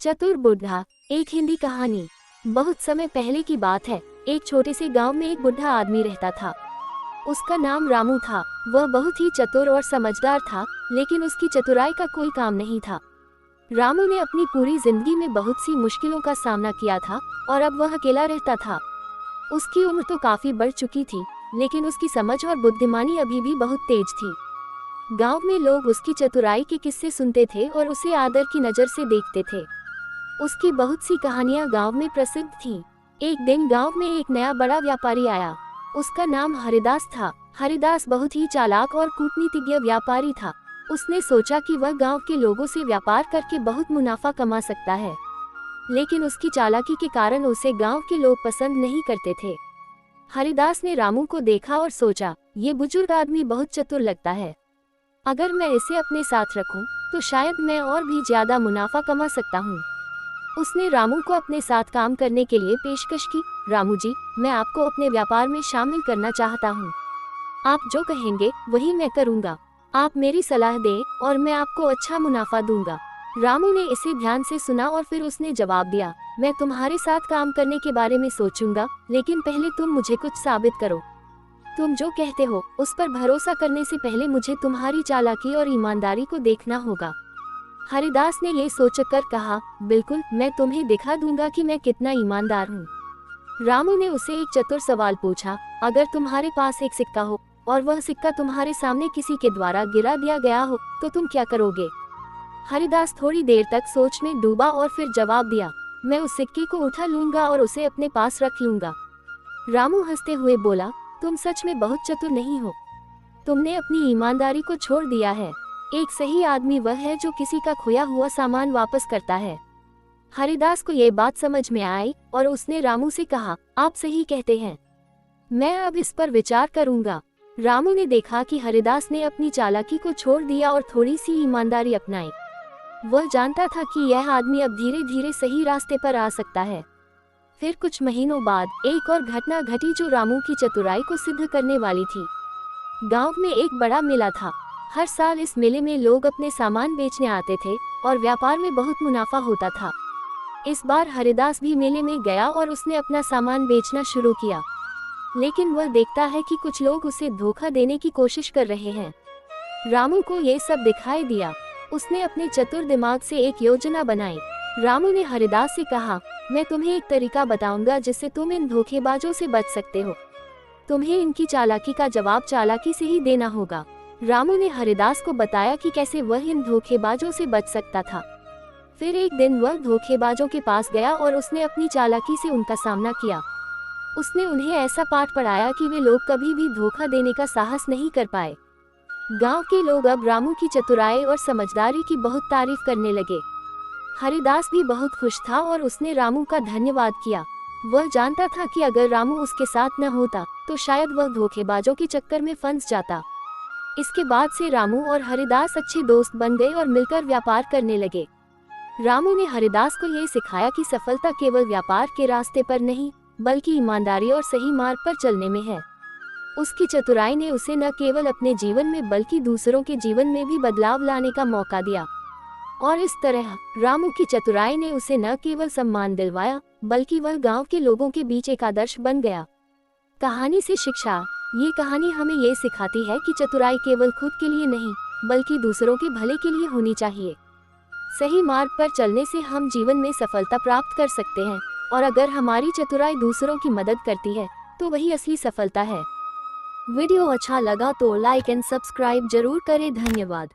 चतुर बुढ़ा। एक हिंदी कहानी। बहुत समय पहले की बात है। एक छोटे से गांव में एक बुढ़ा आदमी रहता था। उसका नाम रामू था। वह बहुत ही चतुर और समझदार था, लेकिन उसकी चतुराई का कोई काम नहीं था। रामू ने अपनी पूरी जिंदगी में बहुत सी मुश्किलों का सामना किया था और अब वह अकेला रहता था। उसकी उम्र तो काफी बढ़ चुकी थी, लेकिन उसकी समझ और बुद्धिमानी अभी भी बहुत तेज थी। गांव में लोग उसकी चतुराई के किस्से सुनते थे और उसे आदर की नज़र से देखते थे। उसकी बहुत सी कहानियां गांव में प्रसिद्ध थीं। एक दिन गांव में एक नया बड़ा व्यापारी आया। उसका नाम हरिदास था। हरिदास बहुत ही चालाक और कूटनीतिज्ञ व्यापारी था। उसने सोचा कि वह गांव के लोगों से व्यापार करके बहुत मुनाफा कमा सकता है, लेकिन उसकी चालाकी के कारण उसे गांव के लोग पसंद नहीं करते थे। हरिदास ने रामू को देखा और सोचा, ये बुजुर्ग आदमी बहुत चतुर लगता है। अगर मैं इसे अपने साथ रखूं, तो शायद मैं और भी ज्यादा मुनाफा कमा सकता हूं। उसने रामू को अपने साथ काम करने के लिए पेशकश की। रामू जी, मैं आपको अपने व्यापार में शामिल करना चाहता हूँ। आप जो कहेंगे वही मैं करूँगा। आप मेरी सलाह दें और मैं आपको अच्छा मुनाफा दूंगा। रामू ने इसे ध्यान से सुना और फिर उसने जवाब दिया, मैं तुम्हारे साथ काम करने के बारे में सोचूंगा, लेकिन पहले तुम मुझे कुछ साबित करो। तुम जो कहते हो उस पर भरोसा करने से पहले मुझे तुम्हारी चालाकी और ईमानदारी को देखना होगा। हरिदास ने ये सोचकर कहा, बिल्कुल, मैं तुम्हें दिखा दूंगा कि मैं कितना ईमानदार हूँ। रामू ने उसे एक चतुर सवाल पूछा, अगर तुम्हारे पास एक सिक्का हो और वह सिक्का तुम्हारे सामने किसी के द्वारा गिरा दिया गया हो, तो तुम क्या करोगे? हरिदास थोड़ी देर तक सोच में डूबा और फिर जवाब दिया, मैं उस सिक्के को उठा लूंगा और उसे अपने पास रख लूंगा। रामू हंसते हुए बोला, तुम सच में बहुत चतुर नहीं हो। तुमने अपनी ईमानदारी को छोड़ दिया है। एक सही आदमी वह है जो किसी का खोया हुआ सामान वापस करता है। हरिदास को ये बात समझ में आई और उसने रामू से कहा, आप सही कहते हैं, मैं अब इस पर विचार करूंगा। रामू ने देखा कि हरिदास ने अपनी चालाकी को छोड़ दिया और थोड़ी सी ईमानदारी अपनाई। वह जानता था कि यह आदमी अब धीरे धीरे सही रास्ते पर आ सकता है। फिर कुछ महीनों बाद एक और घटना घटी जो रामू की चतुराई को सिद्ध करने वाली थी। गांव में एक बड़ा मेला था। हर साल इस मेले में लोग अपने सामान बेचने आते थे और व्यापार में बहुत मुनाफा होता था। इस बार हरिदास भी मेले में गया और उसने अपना सामान बेचना शुरू किया, लेकिन वह देखता है कि कुछ लोग उसे धोखा देने की कोशिश कर रहे हैं। रामू को ये सब दिखाई दिया। उसने अपने चतुर दिमाग से एक योजना बनाई। रामू ने हरिदास से कहा, मैं तुम्हें एक तरीका बताऊंगा जिससे तुम इन धोखेबाजों से बच सकते हो। तुम्हें इनकी चालाकी का जवाब चालाकी से ही देना होगा। रामू ने हरिदास को बताया कि कैसे वह इन धोखेबाजों से बच सकता था। फिर एक दिन वह धोखेबाजों के पास गया और उसने अपनी चालाकी से उनका सामना किया। उसने उन्हें ऐसा पाठ पढ़ाया कि वे लोग कभी भी धोखा देने का साहस नहीं कर पाए। गांव के लोग अब रामू की चतुराई और समझदारी की बहुत तारीफ करने लगे। हरिदास भी बहुत खुश था और उसने रामू का धन्यवाद किया। वह जानता था कि अगर रामू उसके साथ न होता तो शायद वह धोखेबाजों के चक्कर में फंस जाता। इसके बाद से रामू और हरिदास अच्छे दोस्त बन गए और मिलकर व्यापार करने लगे। रामू ने हरिदास को यह सिखाया कि सफलता केवल व्यापार के रास्ते पर नहीं, बल्कि ईमानदारी और सही मार्ग पर चलने में है। उसकी चतुराई ने उसे न केवल अपने जीवन में बल्कि दूसरों के जीवन में भी बदलाव लाने का मौका दिया। और इस तरह रामू की चतुराई ने उसे न केवल सम्मान दिलवाया, बल्कि वह गांव के लोगों के बीच एक आदर्श बन गया। कहानी से शिक्षा। ये कहानी हमें ये सिखाती है कि चतुराई केवल खुद के लिए नहीं, बल्कि दूसरों के भले के लिए होनी चाहिए। सही मार्ग पर चलने से हम जीवन में सफलता प्राप्त कर सकते हैं, और अगर हमारी चतुराई दूसरों की मदद करती है तो वही असली सफलता है। वीडियो अच्छा लगा तो लाइक एंड सब्सक्राइब जरूर करें। धन्यवाद।